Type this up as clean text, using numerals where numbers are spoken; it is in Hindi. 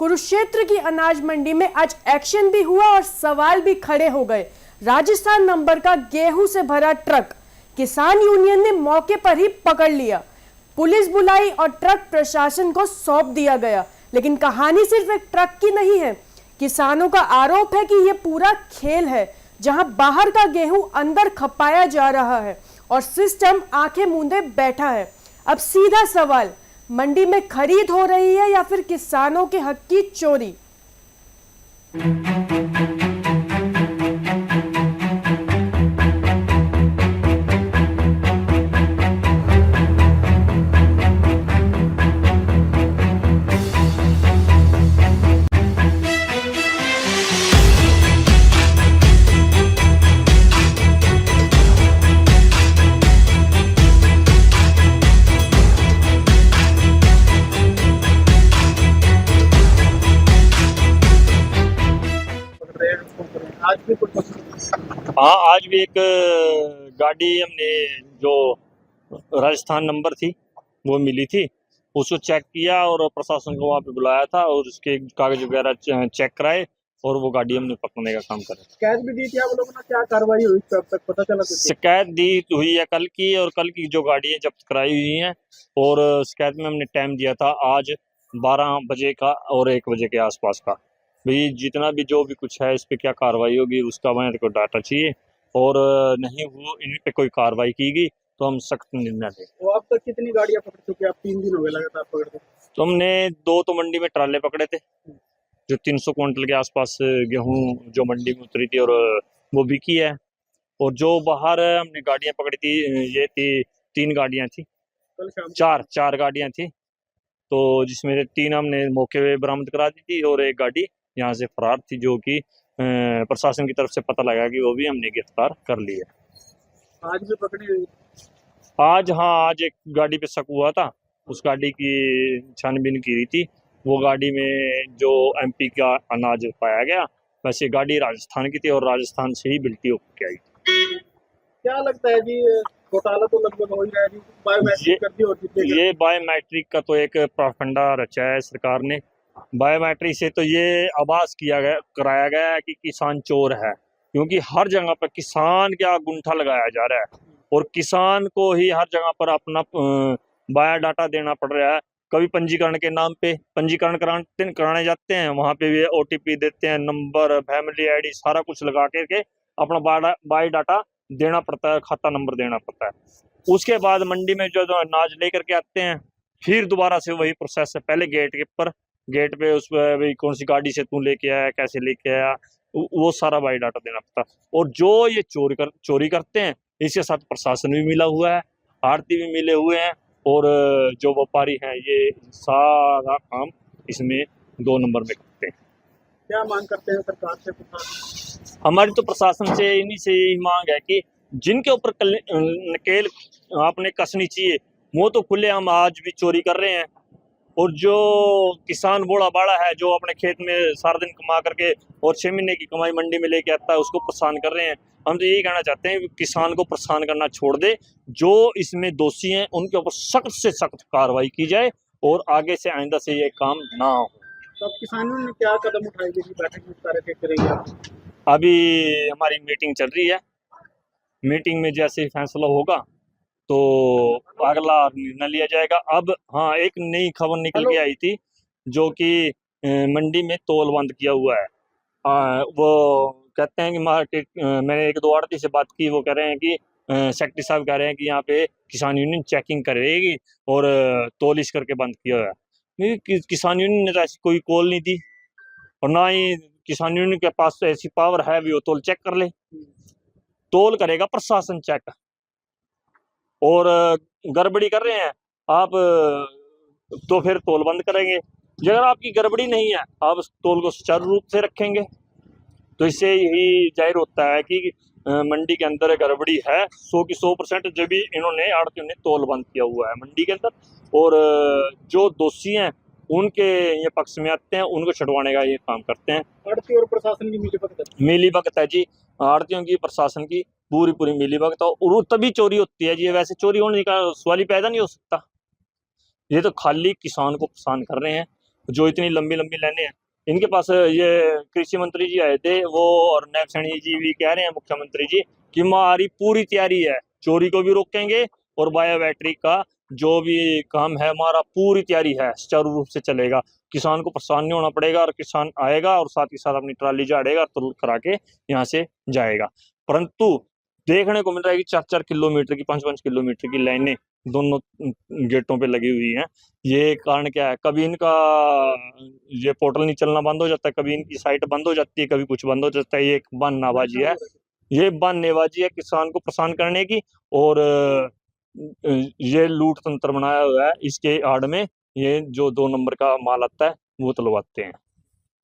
कुरुक्षेत्र की अनाज मंडी में आज एक्शन भी हुआ और सवाल भी खड़े हो गए। राजस्थान नंबर का गेहूं से भरा ट्रक किसान यूनियन ने मौके पर ही पकड़ लिया। पुलिस बुलाई और ट्रक प्रशासन को सौंप दिया गया। लेकिन कहानी सिर्फ एक ट्रक की नहीं है। किसानों का आरोप है कि यह पूरा खेल है, जहां बाहर का गेहूं अंदर खपाया जा रहा है और सिस्टम आंखें मूंदे बैठा है। अब सीधा सवाल, मंडी में खरीद हो रही है या फिर किसानों के हक की चोरी? आज भी कुछ हाँ, आज भी एक गाड़ी हमने जो राजस्थान नंबर थी वो मिली थी, उसको चेक किया और प्रशासन को वहाँ पे बुलाया था और उसके कागज वगैरह चेक कराए और वो गाड़ी हमने पकड़ने का काम करा। शिकायत भी दी थी आप लोगों ने, क्या कार्रवाई हुई अब तक पता चला? शिकायत दी हुई है कल की, और कल की जो गाड़ियाँ जब्त कराई हुई हैं और शिकायत में हमने टाइम दिया था आज 12 बजे का और 1 बजे के आसपास का। भाई जितना भी जो भी कुछ है इस पे क्या कार्रवाई होगी उसका मेरे को डाटा चाहिए, और नहीं वो इन पे कोई कार्रवाई की गई तो हम सख्त निर्णय लें। तो अब तक कितनी गाड़ियां पकड़ चुके? आप 3 दिन हो गए लगातार पकड़ते? तो हमने 2 तो मंडी में ट्राले पकड़े थे, जो 300 क्विंटल के आसपास गेहूं जो मंडी में उतरी थी और वो बिकी है। और जो बाहर हमने गाड़ियां पकड़ी थी ये थी 3 गाड़ियां थी, कल शाम 4 गाड़ियां थी, तो जिसमें से 3 हमने मौके पे बरामद करा दी थी और 1 गाड़ी यहाँ से फरार थी, जो कि प्रशासन की तरफ से पता लगा कि वो भी हमने गिरफ्तार कर ली है। आज भी पकड़ी हुई? आज एक गाड़ी पे शक हुआ था, उस गाड़ी की छानबीन की थी। वो गाड़ी में जो एमपी का अनाज पाया गया, वैसे गाड़ी राजस्थान की थी और राजस्थान से ही बिल्टी होकर आई। क्या लगता है जी, घोटाला तो लगभग हो ही रहा है जी, बायोमेट्रिक कर दी और ये बायोमेट्रिक का तो एक प्रोपगेंडा रचा है सरकार ने। बायोमेट्रिक से तो ये आभास कराया गया है कि किसान चोर है, क्योंकि हर जगह पर किसान का गुंठा लगाया जा रहा है और किसान को ही हर जगह पर अपना बायोडाटा देना पड़ रहा है। कभी पंजीकरण के नाम पे पंजीकरण कराने जाते हैं, वहां पे भी ओटीपी देते हैं, नंबर, फैमिली आईडी सारा कुछ लगा करके अपना बायोडाटा देना पड़ता है, खाता नंबर देना पड़ता है। उसके बाद मंडी में जो अनाज लेकर के आते हैं, फिर दोबारा से वही प्रोसेस है। पहले गेट पे उस पर कौन सी गाड़ी से तू लेके आया, कैसे लेके आया, वो सारा बायोडाटा देना पड़ता है। और जो ये चोरी करते हैं, इसके साथ प्रशासन भी मिला हुआ है, आड़ती भी मिले हुए हैं, और जो व्यापारी हैं ये सारा काम इसमें 2 नंबर में करते हैं। क्या मांग करते हैं सरकार से? हमारी तो प्रशासन से इन्हीं से यही मांग है कि जिनके ऊपर नकेल आपने कसनी चाहिए, वो तो खुलेआम आज भी चोरी कर रहे हैं। और जो किसान बूढ़ा बाड़ा है जो अपने खेत में सारा दिन कमा करके और 6 महीने की कमाई मंडी में लेके आता है, उसको परेशान कर रहे हैं। हम तो यही कहना चाहते हैं कि किसान को परेशान करना छोड़ दे, जो इसमें दोषी हैं उनके ऊपर सख्त से सख्त कार्रवाई की जाए और आगे से आइंदा से ये काम ना हो। तो अब किसानों ने क्या कदम उठाएंगे? बैठक में सारे करेंगे? अभी हमारी मीटिंग चल रही है, मीटिंग में जैसे ही फैसला होगा तो अगला निर्णय लिया जाएगा। अब हाँ, एक नई खबर निकल के आई थी जो कि मंडी में तौल बंद किया हुआ है। वो कहते हैं कि मार्केट, मैंने 1-2 आड़ती से बात की, वो कह रहे हैं कि सेक्रेटरी साहब कह रहे हैं कि यहाँ पे किसान यूनियन चेकिंग करेगी और तौलिश करके बंद किया हुआ है। किसान यूनियन ने तो ऐसी कोई कॉल नहीं दी, और ना ही किसान यूनियन के पास तो ऐसी पावर है भी वो तौल चेक कर ले। तौल करेगा प्रशासन चेक, और गड़बड़ी कर रहे हैं आप तो फिर तौल बंद करेंगे। अगर आपकी गड़बड़ी नहीं है, आप तौल को सुचारू रूप से रखेंगे, तो इससे यही जाहिर होता है कि मंडी के अंदर गड़बड़ी है 100 की 100%। जब भी इन्होंने आड़तियों ने तौल बंद किया हुआ है मंडी के अंदर, और जो दोषी हैं उनके ये पक्ष में आते हैं, उनको छुड़वाने का ये काम करते हैं। आड़ती और प्रशासन की मिलीभगत है जी, आड़तियों की प्रशासन की पूरी मिलीभगत, और तभी चोरी होती है जी। वैसे चोरी होने का सवाल ही पैदा नहीं हो सकता। ये तो खाली किसान को परेशान कर रहे हैं जो इतनी लंबी लंबी लाइनें हैं इनके पास। ये कृषि मंत्री जी आए थे वो, और नायब सैनी जी भी कह रहे हैं, मुख्यमंत्री जी, कि हमारी पूरी तैयारी है, चोरी को भी रोकेंगे और बायो बैटरी का जो भी काम है हमारा पूरी तैयारी है, सुचारू रूप से चलेगा। किसान को परेशान नहीं होना पड़ेगा और किसान आएगा और साथ ही साथ अपनी ट्राली झाड़ेगा, तुल करा के यहाँ से जाएगा। परंतु देखने को मिल रहा है कि 4-4 किलोमीटर की, 5-5 किलोमीटर की लाइनें दोनों गेटों पे लगी हुई हैं। ये कारण क्या है? कभी इनका ये पोर्टल नहीं चलना बंद हो जाता है, कभी इनकी साइट बंद हो जाती है, कभी कुछ बंद हो जाता है। ये एक बहानाबाजी है, ये बहानेबाजी है किसान को परेशान करने की। और ये लूट तंत्र बनाया हुआ है, इसके आड़ में ये जो 2 नंबर का माल आता है वो तुलवाते हैं।